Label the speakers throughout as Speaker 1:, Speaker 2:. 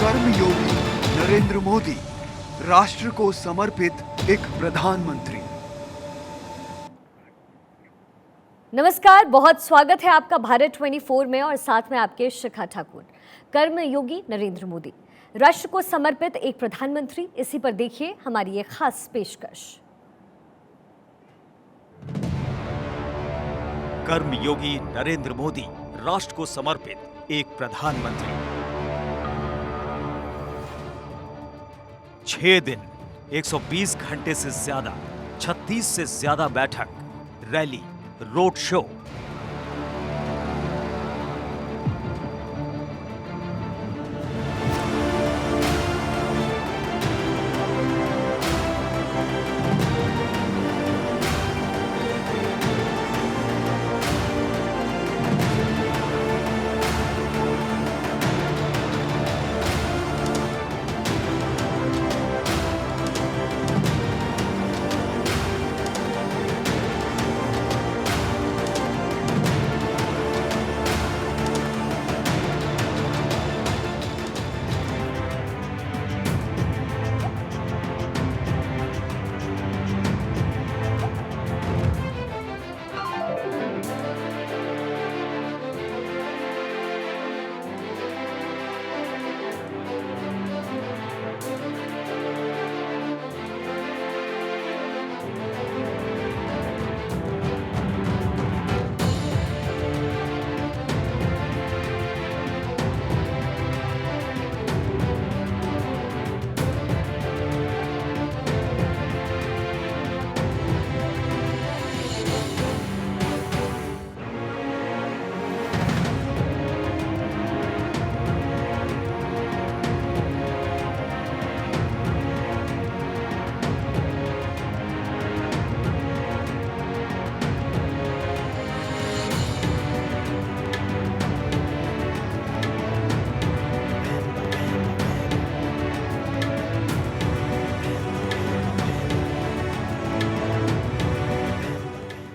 Speaker 1: कर्मयोगी नरेंद्र मोदी, राष्ट्र को समर्पित एक प्रधानमंत्री।
Speaker 2: नमस्कार, बहुत स्वागत है आपका भारत 24 में और साथ में आपके शिखा ठाकुर। कर्मयोगी नरेंद्र मोदी, राष्ट्र को समर्पित एक प्रधानमंत्री, इसी पर देखिए हमारी ये खास पेशकश।
Speaker 3: कर्मयोगी नरेंद्र मोदी, राष्ट्र को समर्पित एक प्रधानमंत्री। 6 दिन, 120 घंटे से ज्यादा, 36 से ज्यादा बैठक, रैली, रोड शो।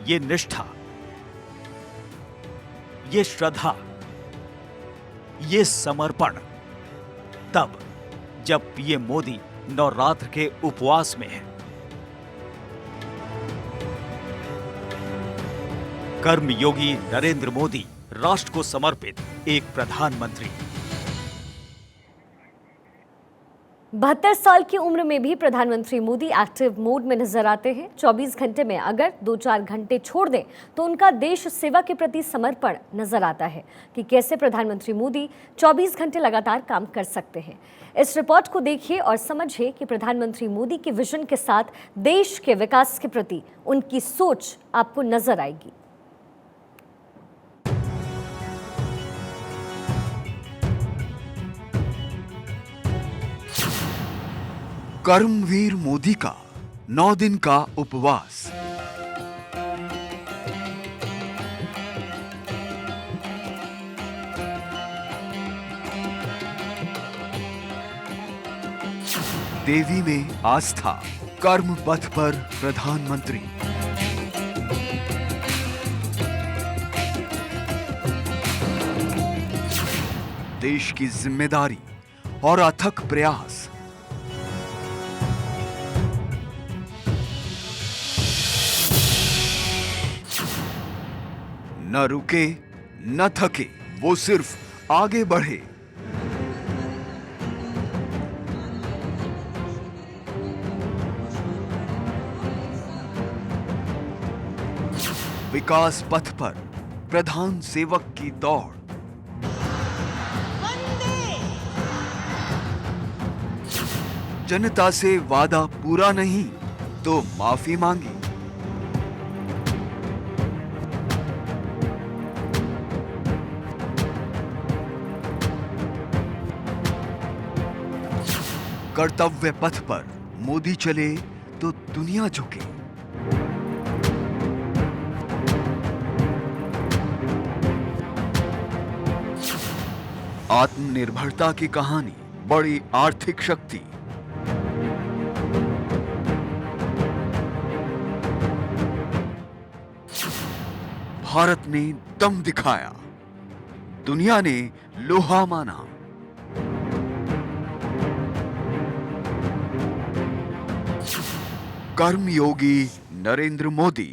Speaker 3: ये निष्ठा, ये श्रद्धा, ये समर्पण, तब जब पीएम मोदी नवरात्र के उपवास में है। कर्मयोगी नरेंद्र मोदी, राष्ट्र को समर्पित एक प्रधानमंत्री।
Speaker 2: 72 साल की उम्र में भी प्रधानमंत्री मोदी एक्टिव मोड में नजर आते हैं। 24 घंटे में अगर 2-4 घंटे छोड़ दें तो उनका देश सेवा के प्रति समर्पण नजर आता है कि कैसे प्रधानमंत्री मोदी 24 घंटे लगातार काम कर सकते हैं। इस रिपोर्ट को देखिए और समझिए कि प्रधानमंत्री मोदी के विजन के साथ देश के विकास के प्रति उनकी सोच आपको नजर आएगी।
Speaker 1: कर्मवीर मोदी का 9 दिन का उपवास। देवी में आस्था, कर्म पथ पर प्रधानमंत्री। देश की जिम्मेदारी और अथक प्रयास। न रुके न थके, वो सिर्फ आगे बढ़े। विकास पथ पर प्रधान सेवक की दौड़। जनता से वादा पूरा नहीं तो माफी मांगी। कर्तव्य पथ पर मोदी चले तो दुनिया झुके। आत्मनिर्भरता की कहानी, बड़ी आर्थिक शक्ति। भारत ने दम दिखाया, दुनिया ने लोहा माना। कर्मयोगी नरेंद्र मोदी।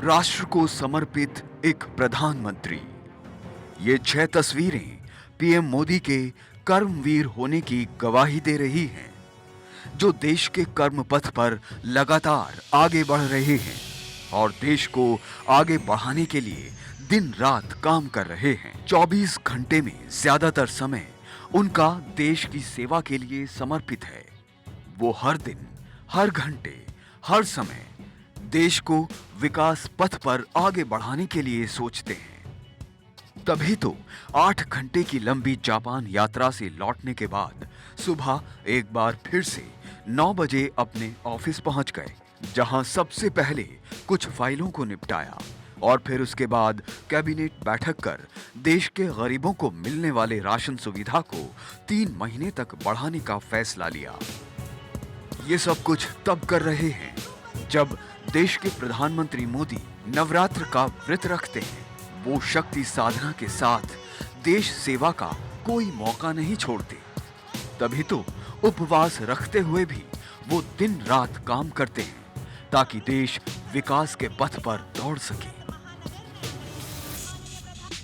Speaker 1: राष्ट्र को समर्पित एक प्रधानमंत्री। ये 6 तस्वीरें पीएम मोदी के कर्मवीर होने की गवाही दे रही हैं, जो देश के कर्म पथ पर लगातार आगे बढ़ रहे हैं और देश को आगे बढ़ाने के लिए दिन रात काम कर रहे हैं। 24 घंटे में ज्यादातर समय उनका देश की सेवा के लिए समर्पित है। वो हर दिन, हर घंटे, हर समय देश को विकास पथ पर आगे बढ़ाने के लिए सोचते हैं। तभी तो 8 घंटे की लंबी जापान यात्रा से लौटने के बाद सुबह एक बार फिर से 9 बजे अपने ऑफिस पहुंच गए, जहां सबसे पहले कुछ फाइलों को निपटाया और फिर उसके बाद कैबिनेट बैठक कर देश के गरीबों को मिलने वाले राशन सुविधा को 3 महीने तक बढ़ाने का फैसला लिया। ये सब कुछ तब कर रहे हैं जब देश के प्रधानमंत्री मोदी नवरात्र का व्रत रखते हैं। वो शक्ति साधना के साथ देश सेवा का कोई मौका नहीं छोड़ते। तभी तो उपवास रखते हुए भी वो दिन रात काम करते हैं ताकि देश विकास के पथ पर दौड़ सके।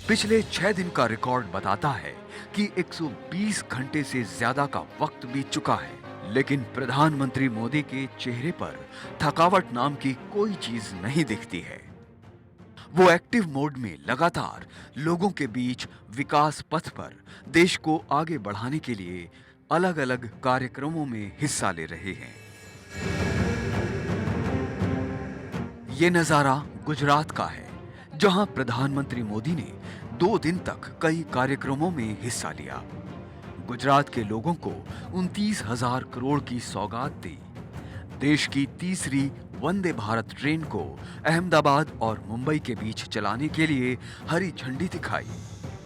Speaker 1: पिछले 6 दिन का रिकॉर्ड बताता है कि 120 घंटे से ज्यादा का वक्त बीत चुका है, लेकिन प्रधानमंत्री मोदी के चेहरे पर थकावट नाम की कोई चीज नहीं दिखती है। वो एक्टिव मोड में लगातार लोगों के बीच विकास पथ पर देश को आगे बढ़ाने के लिए अलग अलग कार्यक्रमों में हिस्सा ले रहे हैं। ये नजारा गुजरात का है, जहां प्रधानमंत्री मोदी ने 2 दिन तक कई कार्यक्रमों में हिस्सा लिया। गुजरात के लोगों को 29,000 करोड़ की सौगात दी। देश की तीसरी वंदे भारत ट्रेन को अहमदाबाद और मुंबई के बीच चलाने के लिए हरी झंडी दिखाई।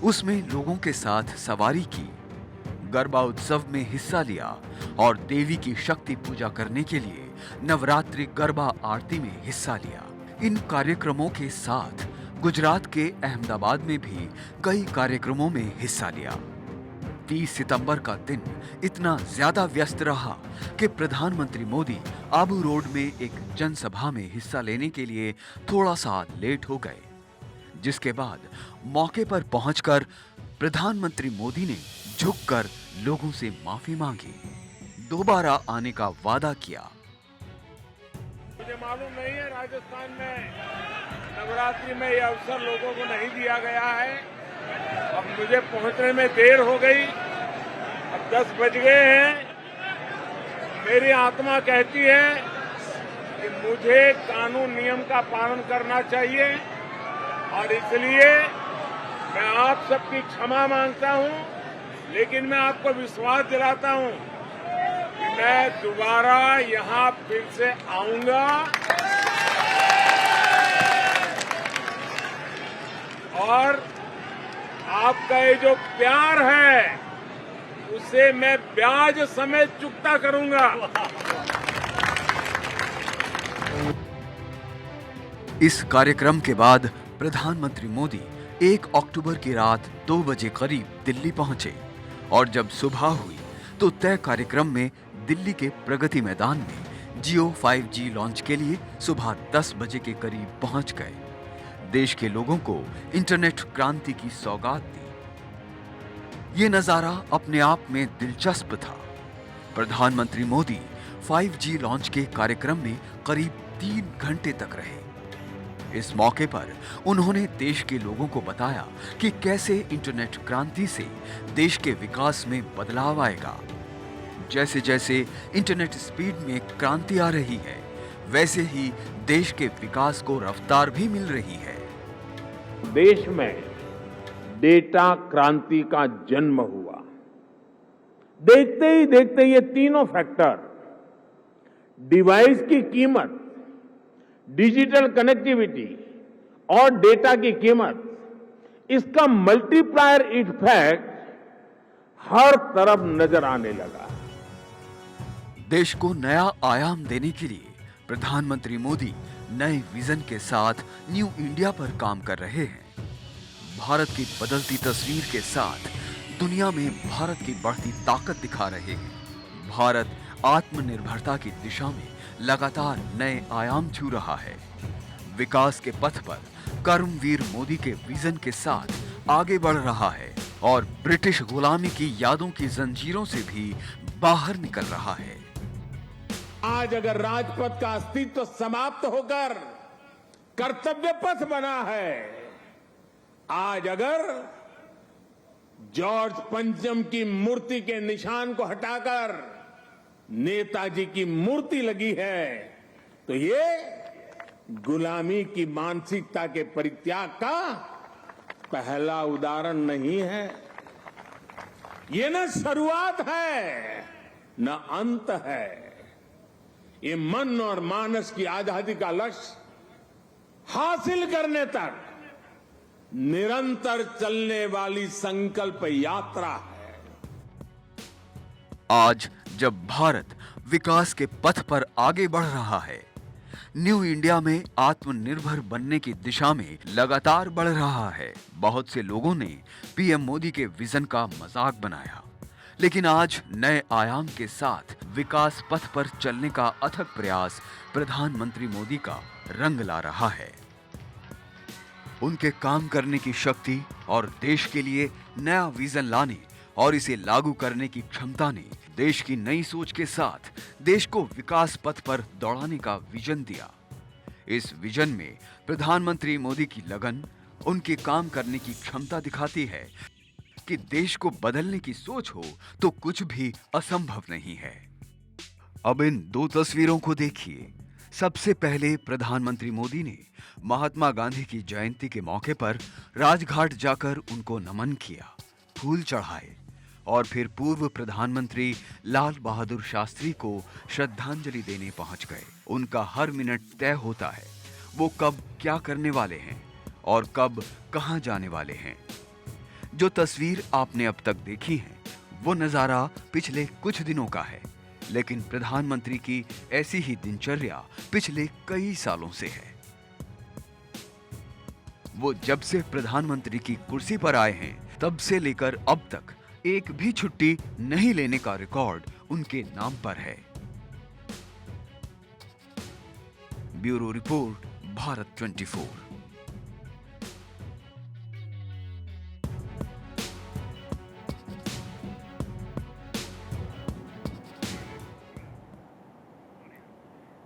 Speaker 1: उसमें लोगों के साथ सवारी की, गरबा उत्सव में हिस्सा लिया और देवी की शक्ति पूजा करने के लिए नवरात्रि गरबा आरती में हिस्सा लिया। इन कार्यक्रमों के साथ गुजरात के अहमदाबाद में भी कई कार्यक्रमों में हिस्सा लिया। 30 सितंबर का दिन इतना ज्यादा व्यस्त रहा कि प्रधानमंत्री मोदी आबू रोड में एक जनसभा में हिस्सा लेने के लिए थोड़ा सा लेट हो गए, जिसके बाद मौके पर पहुंचकर प्रधानमंत्री मोदी ने झुककर लोगों से माफी मांगी, दोबारा आने का वादा किया।
Speaker 4: मुझे मालूम नहीं है, राजस्थान में नवरात्रि में यह अवसर लोगों को नहीं दिया गया है। अब मुझे पहुंचने में देर हो गई, अब 10 बज गए हैं। मेरी आत्मा कहती है कि मुझे कानून नियम का पालन करना चाहिए और इसलिए मैं आप सबकी क्षमा मांगता हूं, लेकिन मैं आपको विश्वास दिलाता हूं कि मैं दोबारा यहां फिर से आऊंगा और आपका ये जो प्यार है उसे मैं ब्याज समेत चुकता करूंगा।
Speaker 1: इस कार्यक्रम के बाद प्रधानमंत्री मोदी 1 अक्टूबर की रात 2 बजे करीब दिल्ली पहुंचे और जब सुबह हुई तो तय कार्यक्रम में दिल्ली के प्रगति मैदान में जियो 5G लॉन्च के लिए सुबह 10 बजे के करीब पहुंच गए। देश के लोगों को इंटरनेट क्रांति की सौगात दी। ये नजारा अपने आप में दिलचस्प था। प्रधानमंत्री मोदी 5G लॉन्च के कार्यक्रम में करीब 3 घंटे तक रहे। इस मौके पर उन्होंने देश के लोगों को बताया कि कैसे इंटरनेट क्रांति से देश के विकास में बदलाव आएगा। जैसे जैसे इंटरनेट स्पीड में क्रांति आ रही है, वैसे ही देश के विकास को रफ्तार भी मिल रही है।
Speaker 4: देश में डेटा क्रांति का जन्म हुआ। देखते ही देखते ये तीनों फैक्टर, डिवाइस की कीमत, डिजिटल कनेक्टिविटी और डेटा की कीमत, इसका मल्टीप्लायर इफेक्ट हर तरफ नजर आने लगा।
Speaker 1: देश को नया आयाम देने के लिए प्रधानमंत्री मोदी नए विजन के साथ न्यू इंडिया पर काम कर रहे हैं। भारत की बदलती तस्वीर के साथ दुनिया में भारत की बढ़ती ताकत दिखा रहे हैं। भारत आत्मनिर्भरता की दिशा में लगातार नए आयाम छू रहा है। विकास के पथ पर कर्मवीर मोदी के विजन के साथ आगे बढ़ रहा है और ब्रिटिश गुलामी की यादों की जंजीरों से भी बाहर निकल रहा है।
Speaker 4: आज अगर राजपथ का अस्तित्व समाप्त होकर कर्तव्य पथ बना है, आज अगर जॉर्ज पंचम की मूर्ति के निशान को हटाकर नेताजी की मूर्ति लगी है, तो ये गुलामी की मानसिकता के परित्याग का पहला उदाहरण नहीं है। ये न शुरुआत है न अंत है। ये मन और मानस की आजादी का लक्ष्य हासिल करने तक निरंतर चलने वाली संकल्प यात्रा है।
Speaker 1: आज जब भारत विकास के पथ पर आगे बढ़ रहा है, न्यू इंडिया में आत्मनिर्भर बनने की दिशा में लगातार बढ़ रहा है, बहुत से लोगों ने पीएम मोदी के विजन का मजाक बनाया, लेकिन आज नए आयाम के साथ विकास पथ पर चलने का अथक प्रयास प्रधानमंत्री मोदी का रंग ला रहा है। उनके काम करने की शक्ति और देश के लिए नया विजन लाने और इसे लागू करने की क्षमता ने देश की नई सोच के साथ देश को विकास पथ पर दौड़ाने का विजन दिया। इस विजन में प्रधानमंत्री मोदी की लगन, उनके काम करने की क्षमता दिखाती है कि देश को बदलने की सोच हो तो कुछ भी असंभव नहीं है। अब इन दो तस्वीरों को देखिए। सबसे पहले प्रधानमंत्री मोदी ने महात्मा गांधी की जयंती के मौके पर राजघाट जाकर उनको नमन किया, फूल चढ़ाए और फिर पूर्व प्रधानमंत्री लाल बहादुर शास्त्री को श्रद्धांजलि देने पहुंच गए। उनका हर मिनट तय होता है वो कब क्या करने वाले हैं और कब कहां जाने वाले हैं। जो तस्वीर आपने अब तक देखी है वो नजारा पिछले कुछ दिनों का है, लेकिन प्रधानमंत्री की ऐसी ही दिनचर्या पिछले कई सालों से है। वो जब से प्रधानमंत्री की कुर्सी पर आए हैं तब से लेकर अब तक एक भी छुट्टी नहीं लेने का रिकॉर्ड उनके नाम पर है। Bureau report, Bharat 24।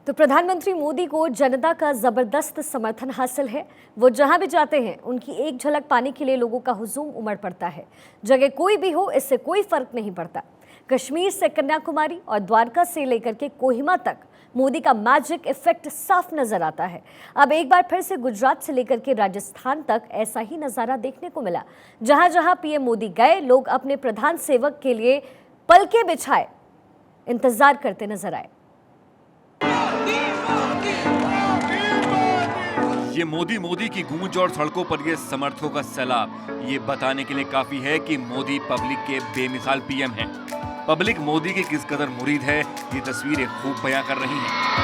Speaker 2: तो प्रधानमंत्री मोदी को जनता का जबरदस्त समर्थन हासिल है। वो जहां भी जाते हैं उनकी एक झलक पाने के लिए लोगों का हुजूम उमड़ पड़ता है। जगह कोई भी हो, इससे कोई फर्क नहीं पड़ता। कश्मीर से कन्याकुमारी और द्वारका से लेकर के कोहिमा तक मोदी का मैजिक इफेक्ट साफ नजर आता है। अब एक बार फिर से गुजरात से लेकर के राजस्थान तक ऐसा ही नजारा देखने को मिला। जहां जहां पीएम मोदी गए, लोग अपने प्रधान सेवक के लिए पलके बिछाए इंतजार करते नजर आए।
Speaker 5: ये मोदी की गूंज और सड़कों पर ये समर्थकों का सैलाब ये बताने के लिए काफी है कि मोदी पब्लिक के बेमिसाल पीएम हैं। पब्लिक मोदी की किस कदर मुरीद है ये तस्वीरें खूब बयां कर रही हैं।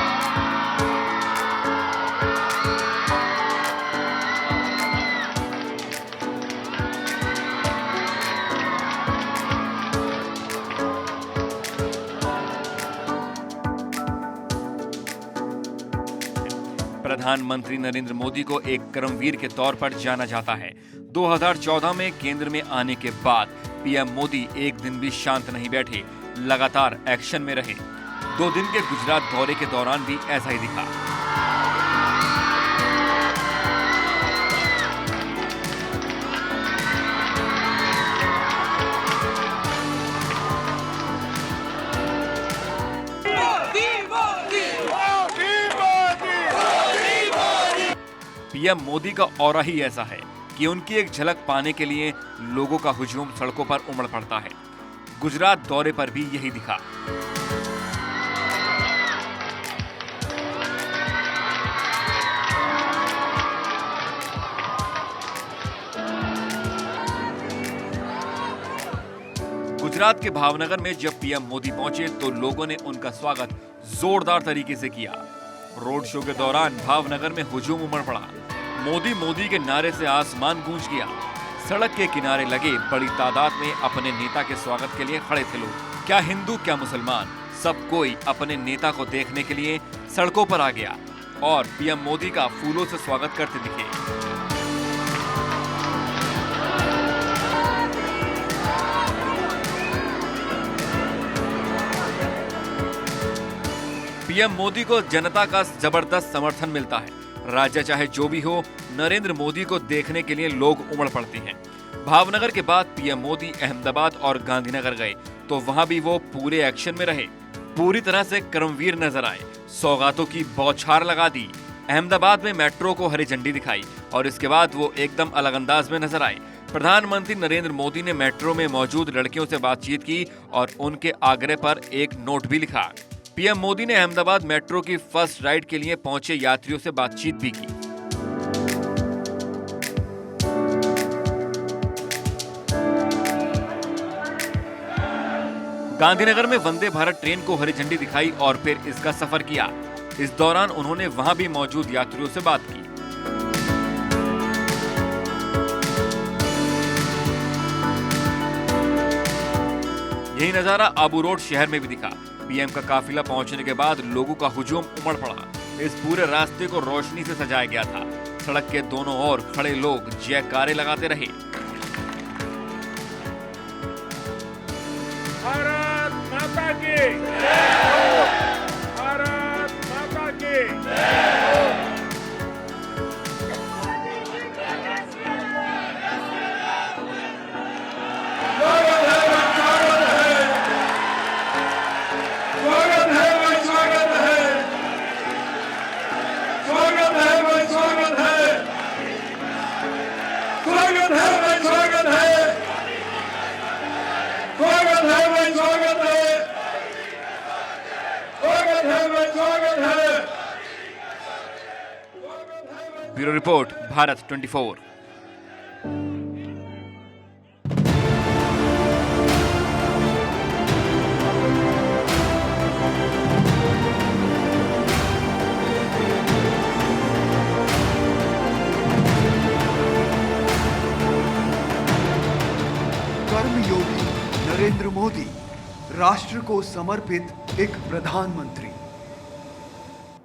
Speaker 5: प्रधानमंत्री नरेंद्र मोदी को एक कर्मवीर के तौर पर जाना जाता है। 2014 में केंद्र में आने के बाद पीएम मोदी एक दिन भी शांत नहीं बैठे, लगातार एक्शन में रहे। 2 दिन के गुजरात दौरे के दौरान भी ऐसा ही दिखा। पीएम मोदी का ऑरा ही ऐसा है कि उनकी एक झलक पाने के लिए लोगों का हुजूम सड़कों पर उमड़ पड़ता है। गुजरात दौरे पर भी यही दिखा। गुजरात के भावनगर में जब पीएम मोदी पहुंचे तो लोगों ने उनका स्वागत जोरदार तरीके से किया। रोड शो के दौरान भावनगर में हुजूम उमड़ पड़ा। मोदी मोदी के नारे से आसमान गूंज गया। सड़क के किनारे लगे बड़ी तादाद में अपने नेता के स्वागत के लिए खड़े थे लोग। क्या हिंदू क्या मुसलमान, सब कोई अपने नेता को देखने के लिए सड़कों पर आ गया और पीएम मोदी का फूलों से स्वागत करते दिखे। पीएम मोदी को जनता का जबरदस्त समर्थन मिलता है। राज्य चाहे जो भी हो, नरेंद्र मोदी को देखने के लिए लोग उमड़ पड़ते हैं। भावनगर के बाद पीएम मोदी अहमदाबाद और गांधीनगर गए तो वहां भी वो पूरे एक्शन में रहे, पूरी तरह से कर्मवीर नजर आए, सौगातों की बौछार लगा दी। अहमदाबाद में मेट्रो को हरी झंडी दिखाई और इसके बाद वो एकदम अलग अंदाज में नजर आए। प्रधानमंत्री नरेंद्र मोदी ने मेट्रो में मौजूद लड़कियों से बातचीत की और उनके आग्रह पर एक नोट भी लिखा। पीएम मोदी ने अहमदाबाद मेट्रो की फर्स्ट राइड के लिए पहुंचे यात्रियों से बातचीत भी की। गांधीनगर में वंदे भारत ट्रेन को हरी झंडी दिखाई और फिर इसका सफर किया। इस दौरान उन्होंने वहां भी मौजूद यात्रियों से बात की। यही नजारा आबू रोड शहर में भी दिखा। पीएम का काफिला पहुंचने के बाद लोगों का हुजूम उमड़ पड़ा। इस पूरे रास्ते को रोशनी से सजाया गया था। सड़क के दोनों ओर खड़े लोग जयकारे लगाते रहे।
Speaker 4: भारत माता की, भारत माता की।
Speaker 5: Bureau report, Bharat 24।
Speaker 1: कर्मयोगी नरेंद्र मोदी, राष्ट्र को समर्पित एक प्रधानमंत्री।